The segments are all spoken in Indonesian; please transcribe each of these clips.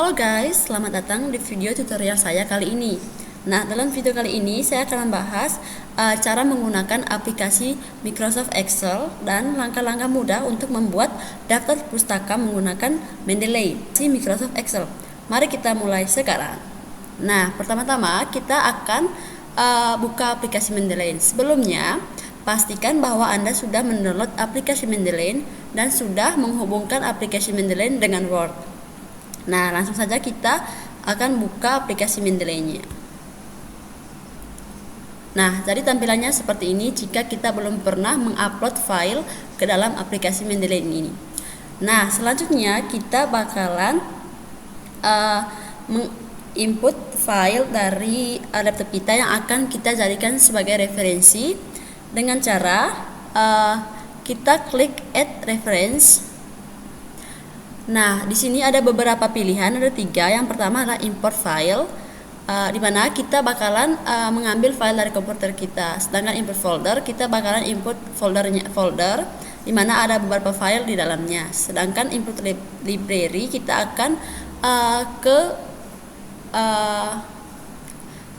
Halo guys, selamat datang di video tutorial saya kali ini. Nah, dalam video kali ini saya akan membahas cara menggunakan aplikasi Microsoft Excel dan langkah-langkah mudah untuk membuat daftar pustaka menggunakan Mendeley di Microsoft Excel. Mari kita mulai sekarang. Nah, pertama-tama kita akan buka aplikasi Mendeley. Sebelumnya, pastikan bahwa Anda sudah mendownload aplikasi Mendeley dan sudah menghubungkan aplikasi Mendeley dengan Word. Nah, langsung saja kita akan buka aplikasi Mendeley-nya. Nah, jadi tampilannya seperti ini jika kita belum pernah mengupload file ke dalam aplikasi Mendeley ini. Nah, selanjutnya kita bakalan menginput file dari laptop kita yang akan kita jadikan sebagai referensi dengan cara kita klik Add Reference. Nah, di sini ada beberapa pilihan, ada 3. Yang pertama adalah import file, di mana kita bakalan mengambil file dari komputer kita. Sedangkan import folder, kita bakalan input folder di mana ada beberapa file di dalamnya. Sedangkan input library, kita akan ke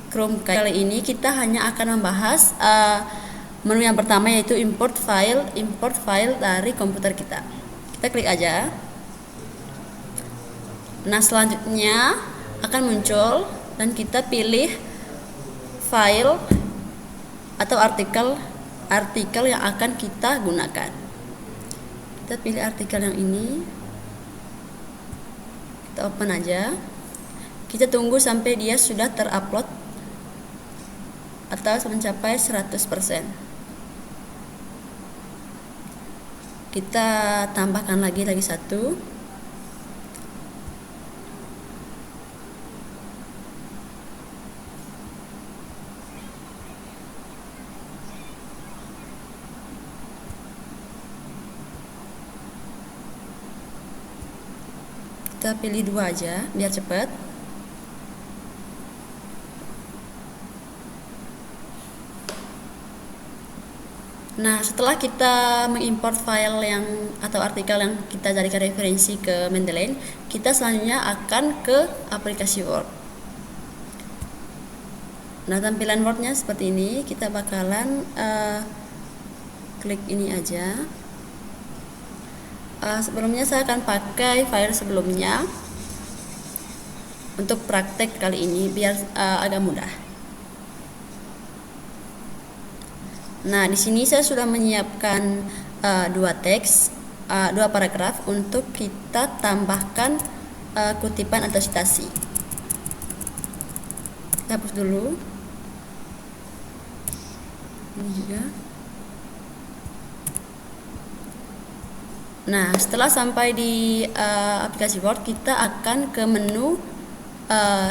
Chrome. Kali ini kita hanya akan membahas menu yang pertama, yaitu import file dari komputer kita. Kita klik aja. Nah, selanjutnya akan muncul dan kita pilih file atau artikel yang akan kita gunakan. Kita pilih artikel yang ini. Kita open aja. Kita tunggu sampai dia sudah terupload atau mencapai 100%. Kita tambahkan lagi satu. Kita pilih 2 aja biar cepat. Nah, setelah kita mengimport file atau artikel yang kita jadikan referensi ke Mendeley, kita selanjutnya akan ke aplikasi Word. Nah, tampilan Word-nya seperti ini. Kita bakalan klik ini aja. Sebelumnya saya akan pakai file sebelumnya untuk praktek kali ini biar agak mudah. Nah, di sini saya sudah menyiapkan 2 teks, 2 paragraf untuk kita tambahkan kutipan atau citasi. Kita hapus dulu. Ini juga. Nah, setelah sampai di aplikasi Word, kita akan ke menu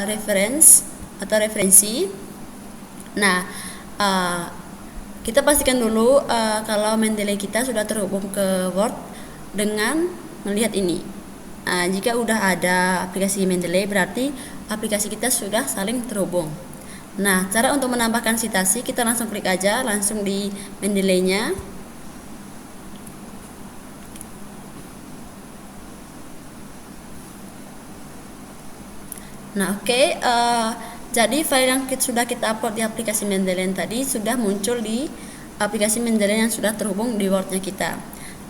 reference atau referensi. Nah, kita pastikan dulu kalau Mendeley kita sudah terhubung ke Word dengan melihat ini. Jika udah ada aplikasi Mendeley, berarti aplikasi kita sudah saling terhubung. Nah, cara untuk menambahkan citasi, kita langsung klik aja langsung di Mendeley-nya. Nah, oke. Jadi file yang sudah kita upload di aplikasi Mendeley tadi sudah muncul di aplikasi Mendeley yang sudah terhubung di Word-nya kita.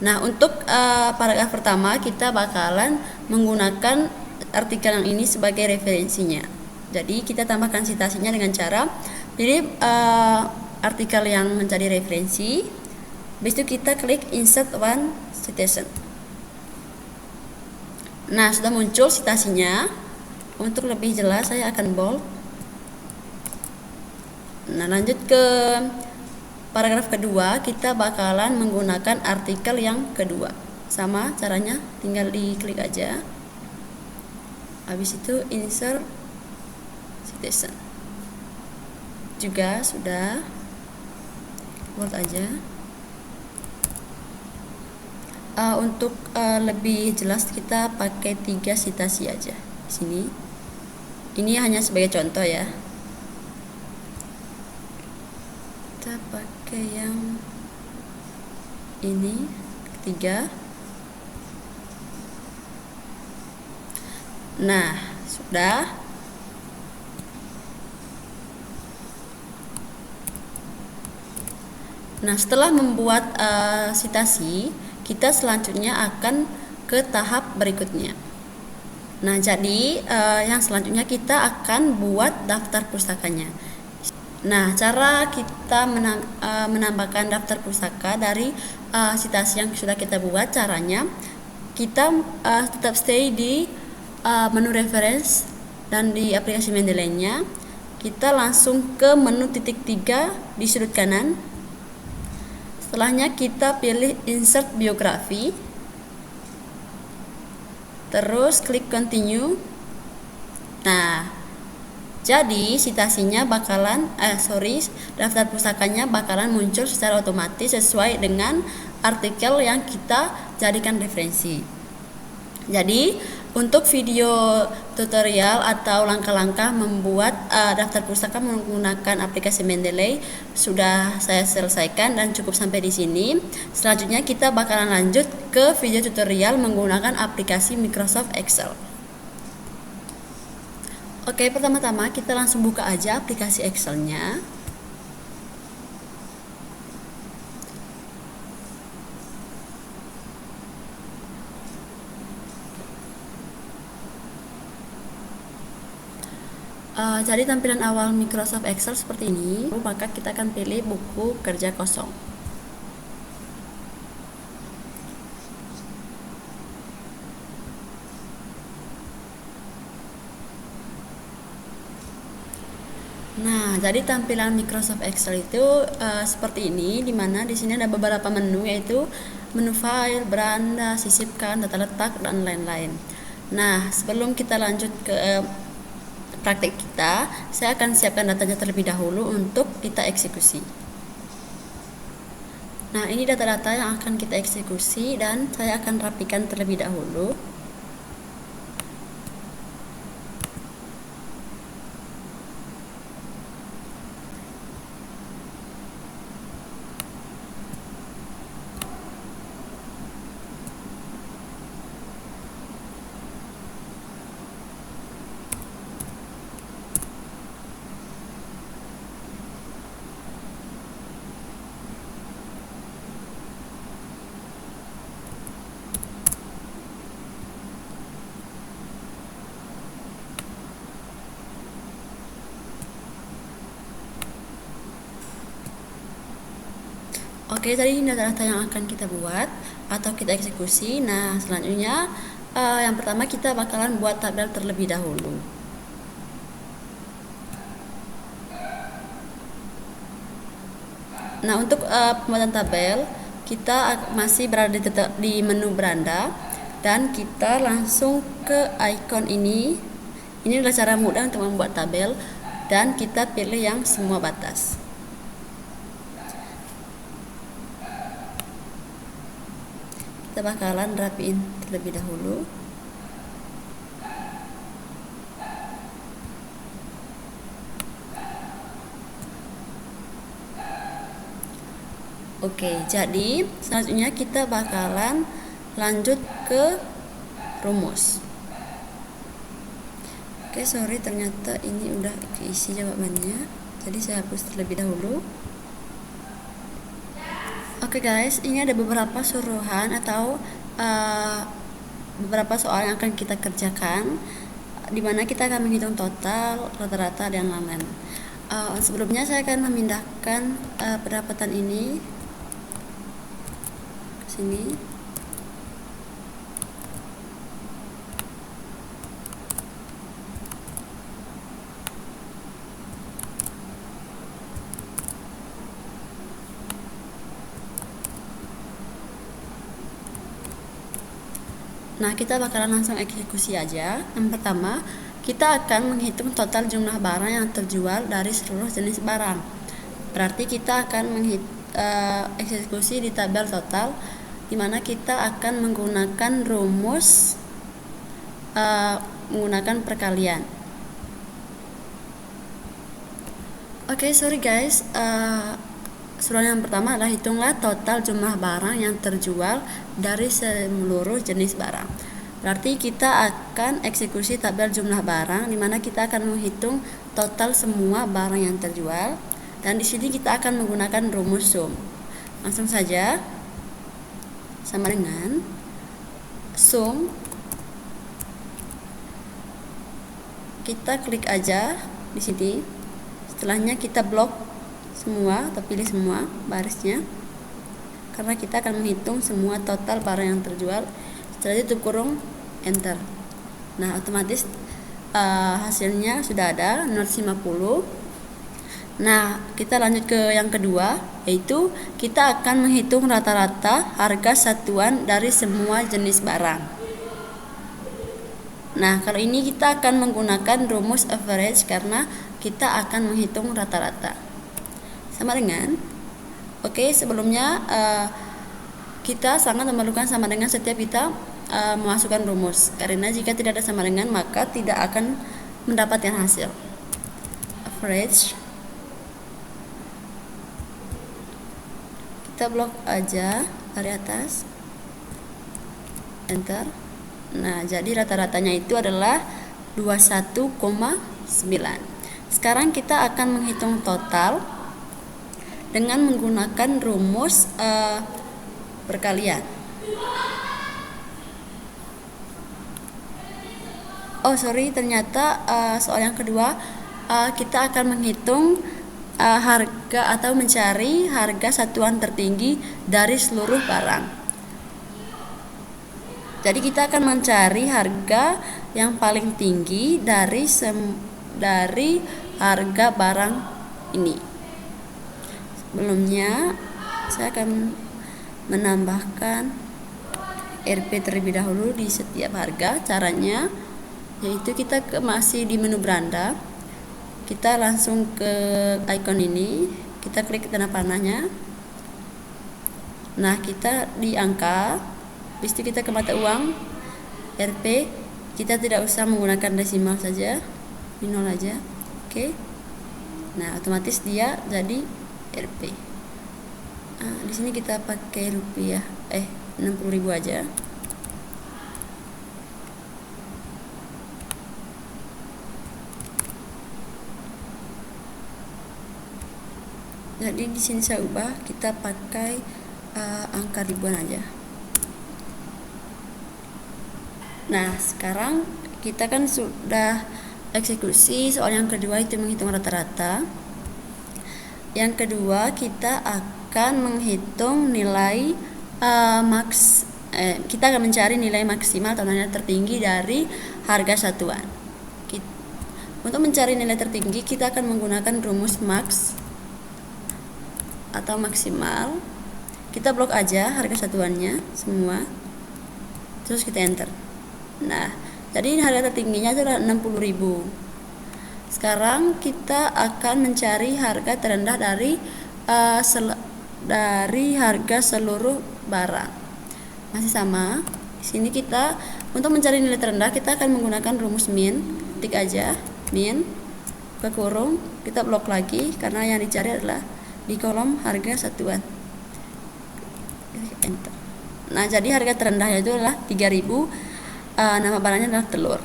Nah, untuk paragraf pertama kita bakalan menggunakan artikel yang ini sebagai referensinya. Jadi kita tambahkan citasinya dengan cara pilih artikel yang menjadi referensi. Habis itu kita klik insert one citation. Nah, sudah muncul citasinya. Untuk lebih jelas saya akan bold. Nah, lanjut ke paragraf kedua, kita bakalan menggunakan artikel yang kedua. Sama caranya, tinggal diklik aja. Habis itu insert citation. Juga sudah. Bold aja. Untuk lebih jelas kita pakai 3 citasi aja di sini. Ini hanya sebagai contoh ya. Kita pakai yang ini, ketiga. Nah, sudah. Nah, setelah membuat sitasi, kita selanjutnya akan ke tahap berikutnya. Nah, jadi yang selanjutnya kita akan buat daftar pustakanya. Nah, cara kita menambahkan daftar pustaka dari sitasi yang sudah kita buat, caranya kita tetap stay di menu reference dan di aplikasi Mendeley-nya. Kita langsung ke menu titik 3 di sudut kanan. Setelahnya kita pilih insert biografi, terus klik continue. Nah, jadi sitasinya bakalan daftar pustakanya bakalan muncul secara otomatis sesuai dengan artikel yang kita jadikan referensi. Jadi untuk video tutorial atau langkah-langkah membuat daftar pustaka menggunakan aplikasi Mendeley sudah saya selesaikan dan cukup sampai di sini. Selanjutnya kita bakalan lanjut ke video tutorial menggunakan aplikasi Microsoft Excel. Oke, pertama-tama kita langsung buka aja aplikasi Excel-nya. Jadi tampilan awal Microsoft Excel seperti ini. Maka kita akan pilih buku kerja kosong. Nah, jadi tampilan Microsoft Excel itu seperti ini, dimana di sini ada beberapa menu, yaitu menu file, beranda, sisipkan, data letak, dan lain-lain. Nah, sebelum kita lanjut ke praktek kita, saya akan siapkan datanya terlebih dahulu untuk kita eksekusi. Nah, ini data-data yang akan kita eksekusi dan saya akan rapikan terlebih dahulu. Oke, tadi ini data-data yang akan kita buat atau kita eksekusi. Nah, selanjutnya yang pertama kita bakalan buat tabel terlebih dahulu. Nah, untuk pembuatan tabel kita masih berada di menu beranda dan kita langsung ke icon ini. Ini adalah cara mudah untuk membuat tabel dan kita pilih yang semua batas. Kita bakalan rapiin terlebih dahulu. Oke, jadi selanjutnya kita bakalan lanjut ke rumus. Oke, sorry, ternyata ini udah keisi jawabannya, jadi saya hapus terlebih dahulu. Oke guys, ini ada beberapa suruhan atau beberapa soal yang akan kita kerjakan, dimana kita akan menghitung total, rata-rata, dan lain-lain. Sebelumnya saya akan memindahkan pendapatan ini ke sini. Nah, kita bakalan langsung eksekusi aja. Yang pertama, kita akan menghitung total jumlah barang yang terjual dari seluruh jenis barang. Berarti kita akan eksekusi di tabel total, dimana kita akan menggunakan rumus menggunakan perkalian. Oke, sorry guys, suruhan yang pertama adalah hitunglah total jumlah barang yang terjual dari seluruh jenis barang. Berarti kita akan eksekusi tabel jumlah barang, di mana kita akan menghitung total semua barang yang terjual. Dan di sini kita akan menggunakan rumus sum. Langsung saja, sama dengan sum. Kita klik aja di sini. Setelahnya kita blok semua atau pilih semua barisnya, karena kita akan menghitung semua total barang yang terjual. Setelah itu kurung enter. Nah, otomatis hasilnya sudah ada 0,50. Nah, kita lanjut ke yang kedua, yaitu kita akan menghitung rata-rata harga satuan dari semua jenis barang. Nah, kalau ini kita akan menggunakan rumus average karena kita akan menghitung rata-rata. Sama dengan, oke, sebelumnya kita sangat memerlukan sama dengan setiap kita memasukkan rumus, karena jika tidak ada sama dengan maka tidak akan mendapatkan hasil. Average, kita blok aja dari atas, enter. Nah, jadi rata-ratanya itu adalah 21,9. Sekarang kita akan menghitung total dengan menggunakan rumus perkalian. Ternyata soal yang kedua kita akan menghitung harga atau mencari harga satuan tertinggi dari seluruh barang. Jadi kita akan mencari harga yang paling tinggi dari harga barang ini. Sebelumnya saya akan menambahkan RP terlebih dahulu di setiap harga. Caranya yaitu kita masih di menu beranda, kita langsung ke icon ini, kita klik tanda panahnya. Nah, kita di angka, habis itu kita ke mata uang RP, kita tidak usah menggunakan desimal saja, di 0 aja. Oke. Nah, otomatis dia jadi RP. Di sini kita pakai rupiah, 60.000 aja. Jadi di sini saya ubah, kita pakai angka ribuan aja. Nah, sekarang kita kan sudah eksekusi soal yang kedua, itu menghitung rata-rata. Yang kedua kita akan menghitung nilai kita akan mencari nilai maksimal atau nilai tertinggi dari harga satuan. Untuk mencari nilai tertinggi kita akan menggunakan rumus max atau maksimal. Kita blok aja harga satuannya semua, terus kita enter. Nah, jadi harga tertingginya adalah 60.000. Sekarang kita akan mencari harga terendah dari harga seluruh barang. Masih sama. Di sini kita untuk mencari nilai terendah kita akan menggunakan rumus min. Ketik aja min, ke kurung, kita blok lagi karena yang dicari adalah di kolom harga satuan. Enter. Nah, jadi harga terendahnya itu adalah 3.000. Nama barangnya adalah telur.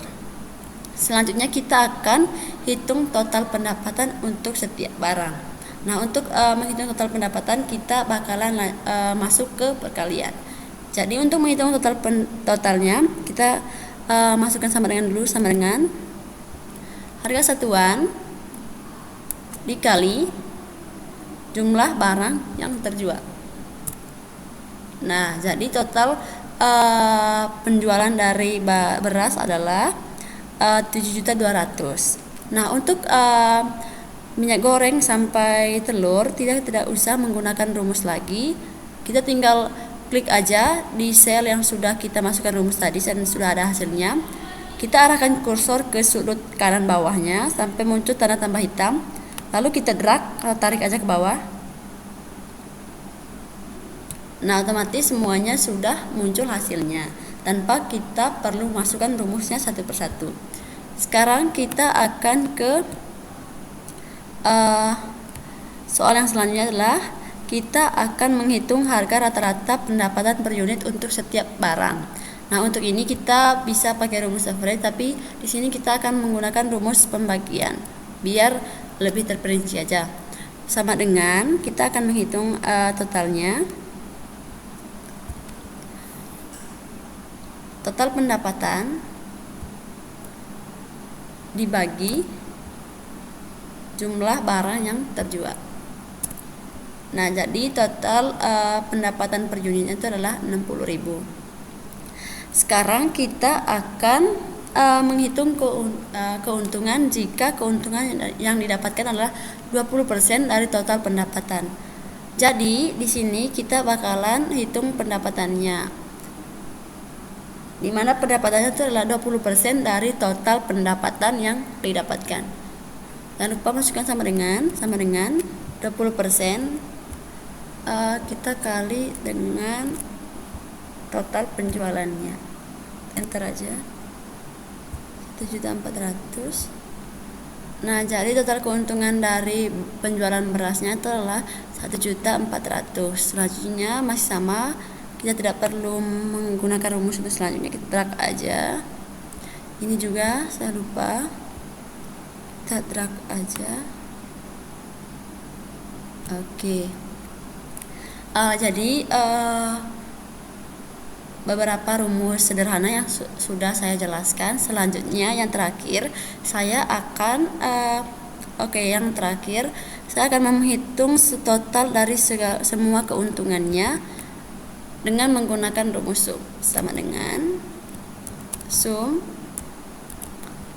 Selanjutnya kita akan hitung total pendapatan untuk setiap barang. Nah, untuk menghitung total pendapatan kita bakalan masuk ke perkalian. Jadi untuk menghitung totalnya kita masukkan sama dengan dulu, sama dengan harga satuan dikali jumlah barang yang terjual. Nah, jadi total penjualan dari beras adalah 7.200.000. Nah, untuk minyak goreng sampai telur tidak usah menggunakan rumus lagi. Kita tinggal klik aja di sel yang sudah kita masukkan rumus tadi dan sudah ada hasilnya. Kita arahkan kursor ke sudut kanan bawahnya sampai muncul tanda tambah hitam. Lalu kita drag atau tarik aja ke bawah. Nah, otomatis semuanya sudah muncul hasilnya tanpa kita perlu masukkan rumusnya satu persatu. Sekarang kita akan ke soal yang selanjutnya adalah kita akan menghitung harga rata-rata pendapatan per unit untuk setiap barang. Nah, untuk ini kita bisa pakai rumus average, tapi di sini kita akan menggunakan rumus pembagian biar lebih terperinci aja. Sama dengan kita akan menghitung totalnya. Total pendapatan dibagi jumlah barang yang terjual. Nah, jadi total pendapatan per unitnya itu adalah 60.000. Sekarang kita akan menghitung keuntungan jika keuntungan yang didapatkan adalah 20% dari total pendapatan. Jadi di sini kita bakalan hitung pendapatannya, di mana pendapatannya itu adalah 20% dari total pendapatan yang didapatkan. Jangan lupa masukkan sama dengan 20%, kita kali dengan total penjualannya. Enter aja, 1.400.000. Nah, jadi total keuntungan dari penjualan berasnya itu adalah 1.400.000. Selanjutnya masih sama, kita tidak perlu menggunakan rumus untuk selanjutnya, kita drag aja. Ini juga saya lupa, kita drag aja. Oke. Jadi beberapa rumus sederhana yang sudah saya jelaskan. Selanjutnya yang terakhir saya akan yang terakhir saya akan menghitung total dari semua keuntungannya dengan menggunakan rumus sum. Sama dengan sum,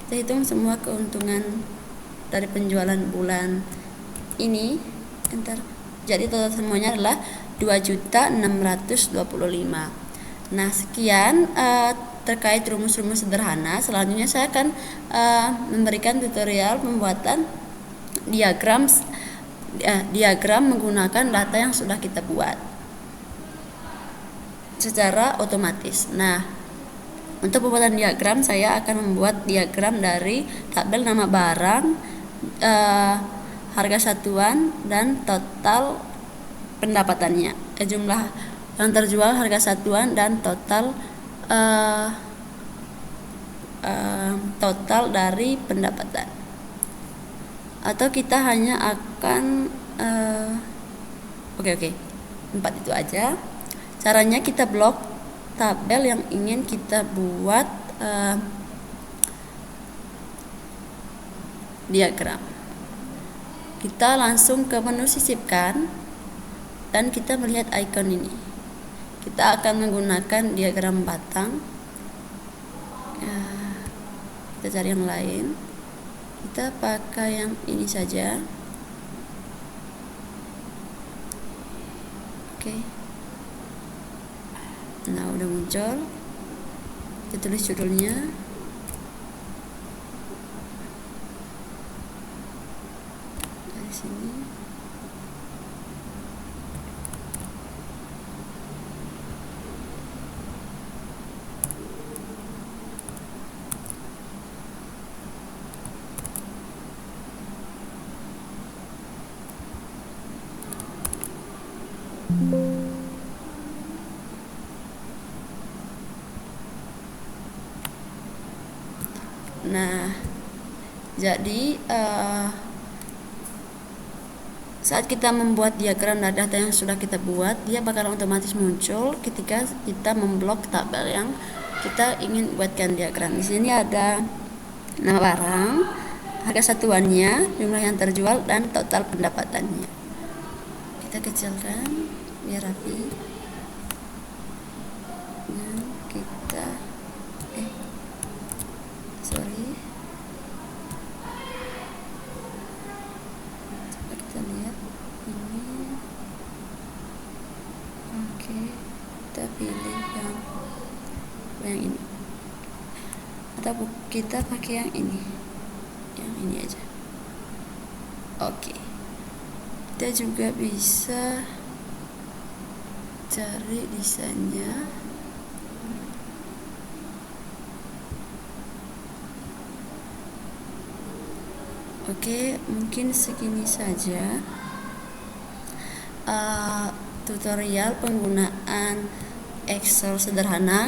kita hitung semua keuntungan dari penjualan bulan ini. Enter. Jadi total semuanya adalah 2.625.000. Nah, sekian terkait rumus-rumus sederhana. Selanjutnya saya akan memberikan tutorial pembuatan diagram menggunakan data yang sudah kita buat secara otomatis. Nah, untuk pembuatan diagram saya akan membuat diagram dari tabel nama barang, harga satuan, dan total pendapatannya, jumlah yang terjual, harga satuan, dan total dari pendapatan. Atau kita hanya akan 4 itu aja. Caranya kita blok tabel yang ingin kita buat diagram. Kita langsung ke menu sisipkan dan kita melihat icon ini. Kita akan menggunakan diagram batang. Kita cari yang lain. Kita pakai yang ini saja. Oke. Nah, udah muncul. Kita tulis judulnya. Dari sini. Nah, jadi saat kita membuat diagram dan data yang sudah kita buat, dia bakal otomatis muncul ketika kita memblok tabel yang kita ingin buatkan diagram. Di sini ada nama barang, harga satuannya, jumlah yang terjual, dan total pendapatannya. Kita kecilkan biar rapi. Nah, kita coba kita lihat ini. Oke, kita pilih yang ini, atau kita pakai yang ini aja. Oke, kita juga bisa cari desainnya. Oke, mungkin segini saja tutorial penggunaan Excel sederhana.